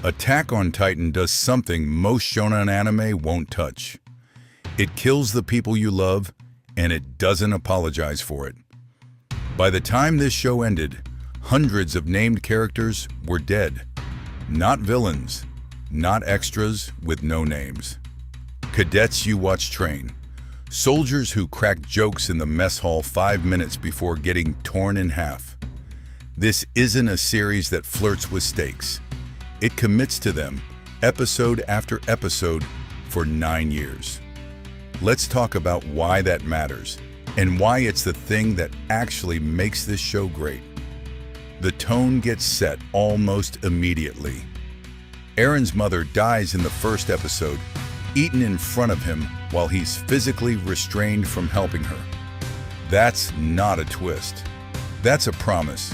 Attack on Titan does something most shonen anime won't touch. It kills the people you love, and it doesn't apologize for it. By the time this show ended, hundreds of named characters were dead. Not villains, not extras with no names. Cadets you watch train. Soldiers who crack jokes in the mess hall 5 minutes before getting torn in half. This isn't a series that flirts with stakes. It commits to them, episode after episode, for 9 years. Let's talk about why that matters, and why it's the thing that actually makes this show great. The tone gets set almost immediately. Eren's mother dies in the first episode, eaten in front of him while he's physically restrained from helping her. That's not a twist. That's a promise.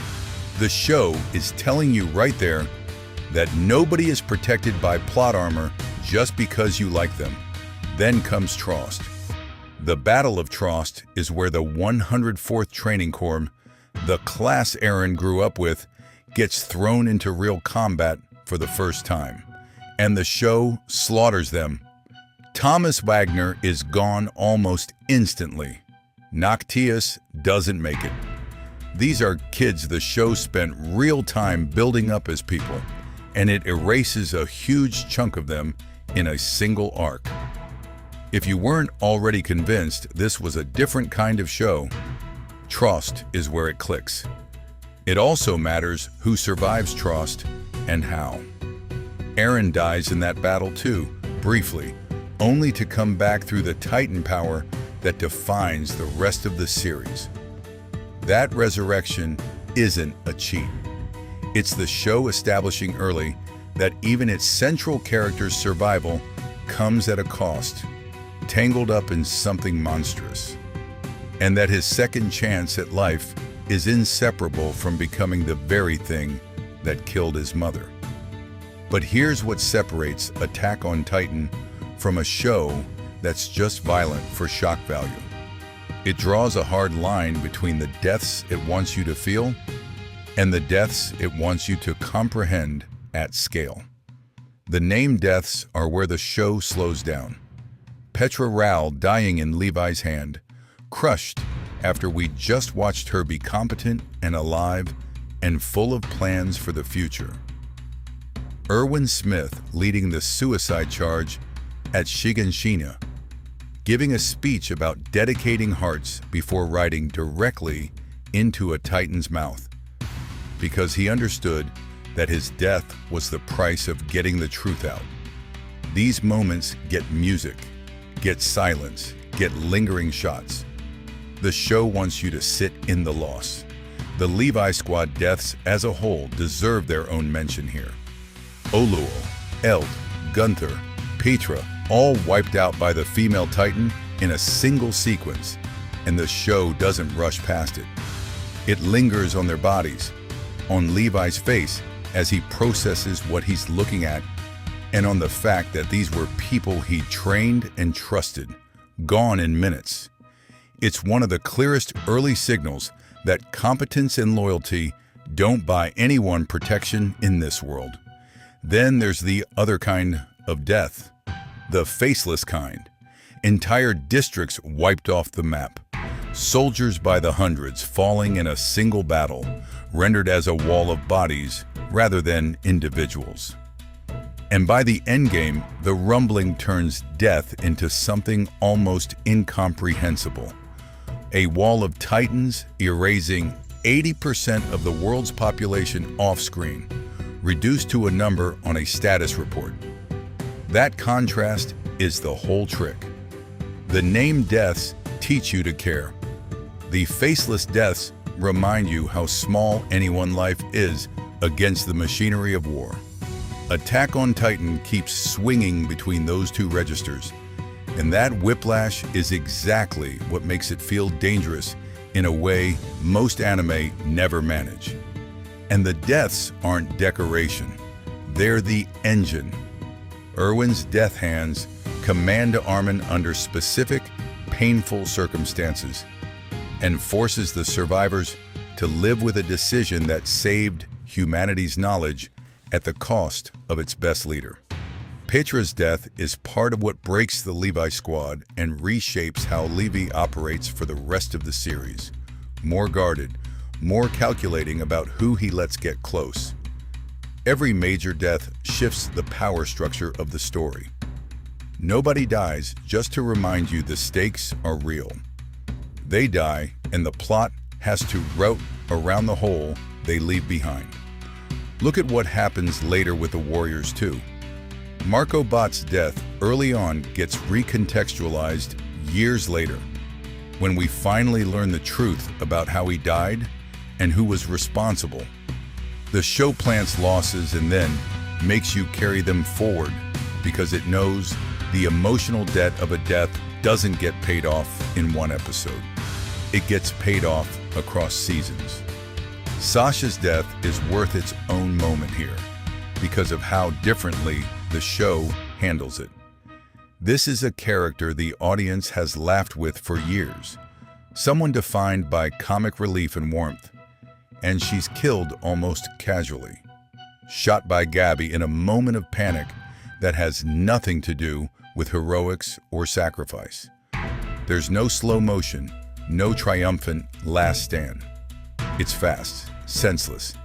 The show is telling you right there that nobody is protected by plot armor just because you like them. Then comes Trost. The Battle of Trost is where the 104th Training Corps, the class Eren grew up with, gets thrown into real combat for the first time, and the show slaughters them. Thomas Wagner is gone almost instantly. Noctius doesn't make it. These are kids the show spent real time building up as people, and it erases a huge chunk of them in a single arc. If you weren't already convinced this was a different kind of show, Trost is where it clicks. It also matters who survives Trost and how. Eren dies in that battle too, briefly, only to come back through the Titan power that defines the rest of the series. That resurrection isn't a cheat. It's the show establishing early that even its central character's survival comes at a cost, tangled up in something monstrous, and that his second chance at life is inseparable from becoming the very thing that killed his mother. But here's what separates Attack on Titan from a show that's just violent for shock value. It draws a hard line between the deaths it wants you to feel and the deaths it wants you to comprehend at scale. The named deaths are where the show slows down. Petra dying in Levi's hand, crushed after we just watched her be competent and alive and full of plans for the future. Erwin leading the suicide charge at Shiganshina, giving a speech about dedicating hearts before riding directly into a Titan's mouth, because he understood that his death was the price of getting the truth out. These moments get music, get silence, get lingering shots. The show wants you to sit in the loss. The Levi Squad deaths as a whole deserve their own mention here. Oluo, Eld, Gunther, Petra, all wiped out by the female Titan in a single sequence, and the show doesn't rush past it. It lingers on their bodies, on Levi's face as he processes what he's looking at, and on the fact that these were people he trained and trusted, gone in minutes. It's one of the clearest early signals that competence and loyalty don't buy anyone protection in this world. Then there's the other kind of death, the faceless kind. Entire districts wiped off the map. Soldiers by the hundreds falling in a single battle, rendered as a wall of bodies rather than individuals. And by the endgame, the rumbling turns death into something almost incomprehensible. A wall of Titans erasing 80% of the world's population off-screen, reduced to a number on a status report. That contrast is the whole trick. The named deaths teach you to care. The faceless deaths remind you how small any one life is against the machinery of war. Attack on Titan keeps swinging between those two registers, and that whiplash is exactly what makes it feel dangerous in a way most anime never manage. And the deaths aren't decoration, they're the engine. Erwin's death hands command Armin under specific, painful circumstances, and forces the survivors to live with a decision that saved humanity's knowledge at the cost of its best leader. Petra's death is part of what breaks the Levi squad and reshapes how Levi operates for the rest of the series. More guarded, more calculating about who he lets get close. Every major death shifts the power structure of the story. Nobody dies just to remind you the stakes are real. They die, and the plot has to route around the hole they leave behind. Look at what happens later with the Warriors too. Marco Bot's death early on gets recontextualized years later, when we finally learn the truth about how he died and who was responsible. The show plants losses and then makes you carry them forward because it knows the emotional debt of a death doesn't get paid off in one episode. It gets paid off across seasons. Sasha's death is worth its own moment here because of how differently the show handles it. This is a character the audience has laughed with for years, someone defined by comic relief and warmth, and she's killed almost casually, shot by Gabby in a moment of panic that has nothing to do with heroics or sacrifice. There's no slow motion, no triumphant last stand. It's fast, senseless,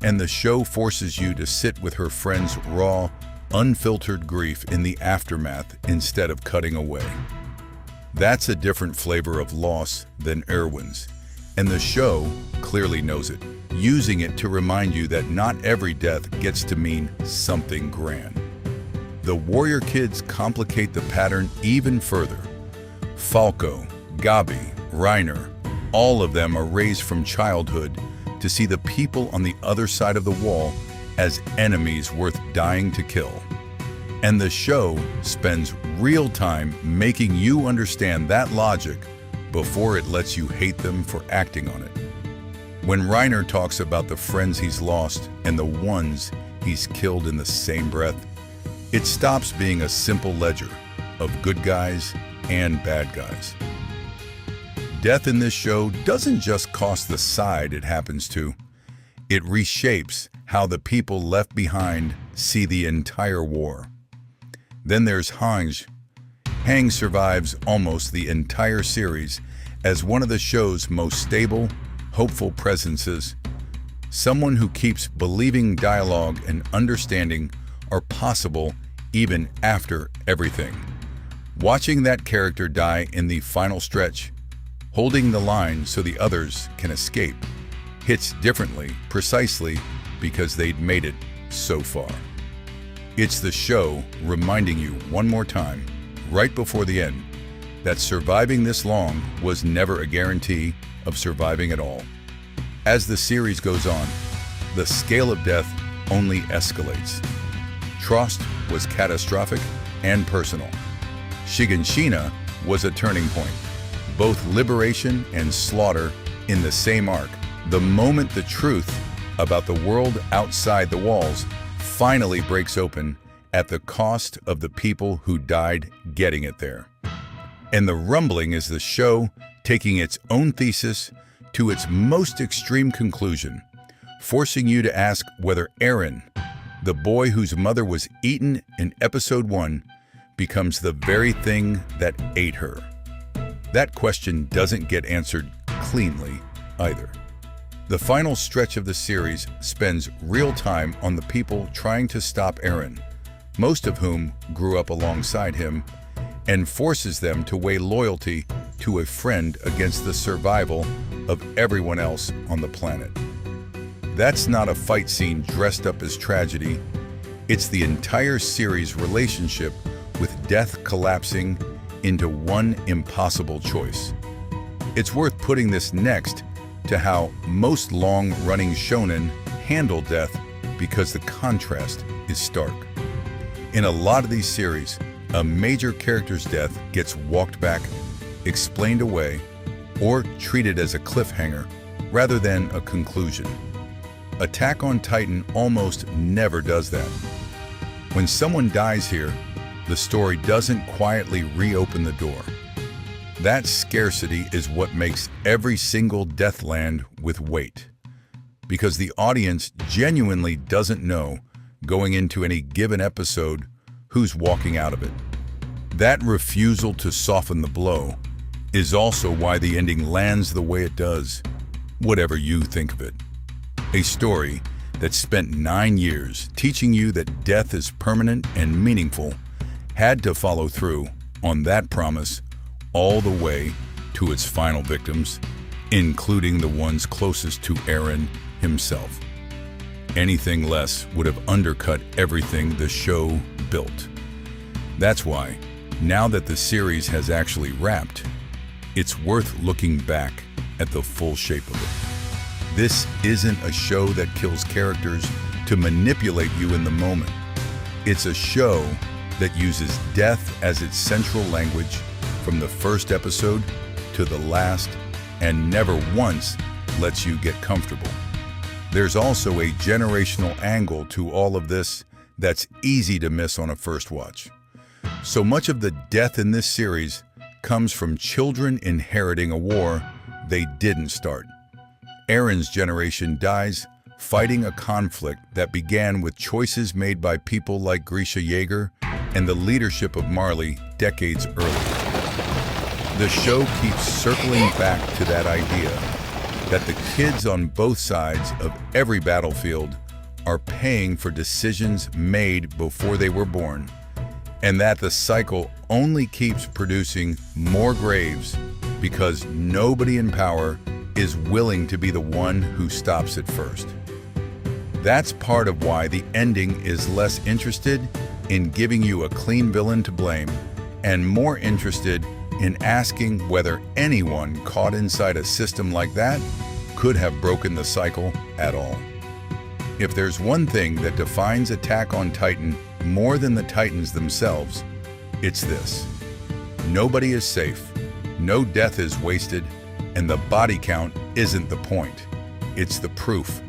and the show forces you to sit with her friend's raw, unfiltered grief in the aftermath instead of cutting away. That's a different flavor of loss than Erwin's, and the show clearly knows it, using it to remind you that not every death gets to mean something grand. The Warrior Kids complicate the pattern even further. Falco, Gabi, Reiner, all of them are raised from childhood to see the people on the other side of the wall as enemies worth dying to kill. And the show spends real time making you understand that logic before it lets you hate them for acting on it. When Reiner talks about the friends he's lost and the ones he's killed in the same breath, it stops being a simple ledger of good guys and bad guys. Death in this show doesn't just cost the side it happens to, it reshapes how the people left behind see the entire war. Then there's Hange. Hang survives almost the entire series as one of the show's most stable, hopeful presences, someone who keeps believing dialogue and understanding are possible even after everything. Watching that character die in the final stretch, holding the line so the others can escape, hits differently precisely because they'd made it so far. It's the show reminding you one more time, right before the end, that surviving this long was never a guarantee of surviving at all. As the series goes on, the scale of death only escalates. Trost was catastrophic and personal. Shiganshina was a turning point, both liberation and slaughter in the same arc. The moment the truth about the world outside the walls finally breaks open at the cost of the people who died getting it there. And the rumbling is the show taking its own thesis to its most extreme conclusion, forcing you to ask whether Eren, the boy whose mother was eaten in episode 1, becomes the very thing that ate her. That question doesn't get answered cleanly either. The final stretch of the series spends real time on the people trying to stop Eren, most of whom grew up alongside him, and forces them to weigh loyalty to a friend against the survival of everyone else on the planet. That's not a fight scene dressed up as tragedy. It's the entire series' relationship with death collapsing into one impossible choice. It's worth putting this next to how most long-running shonen handle death because the contrast is stark. In a lot of these series, a major character's death gets walked back, explained away, or treated as a cliffhanger rather than a conclusion. Attack on Titan almost never does that. When someone dies here, the story doesn't quietly reopen the door. That scarcity is what makes every single death land with weight, because the audience genuinely doesn't know going into any given episode who's walking out of it. That refusal to soften the blow is also why the ending lands the way it does, whatever you think of it. A story that spent 9 years teaching you that death is permanent and meaningful had to follow through on that promise all the way to its final victims, including the ones closest to Eren himself. Anything less would have undercut everything the show built. That's why, now that the series has actually wrapped, it's worth looking back at the full shape of it. This isn't a show that kills characters to manipulate you in the moment. It's a show that uses death as its central language from the first episode to the last, and never once lets you get comfortable. There's also a generational angle to all of this that's easy to miss on a first watch. So much of the death in this series comes from children inheriting a war they didn't start. Eren's generation dies fighting a conflict that began with choices made by people like Grisha Yeager and the leadership of Marley decades earlier. The show keeps circling back to that idea that the kids on both sides of every battlefield are paying for decisions made before they were born, and that the cycle only keeps producing more graves because nobody in power is willing to be the one who stops it first. That's part of why the ending is less interested in giving you a clean villain to blame and more interested in asking whether anyone caught inside a system like that could have broken the cycle at all. If there's one thing that defines Attack on Titan more than the Titans themselves, it's this: nobody is safe, no death is wasted, and the body count isn't the point. It's the proof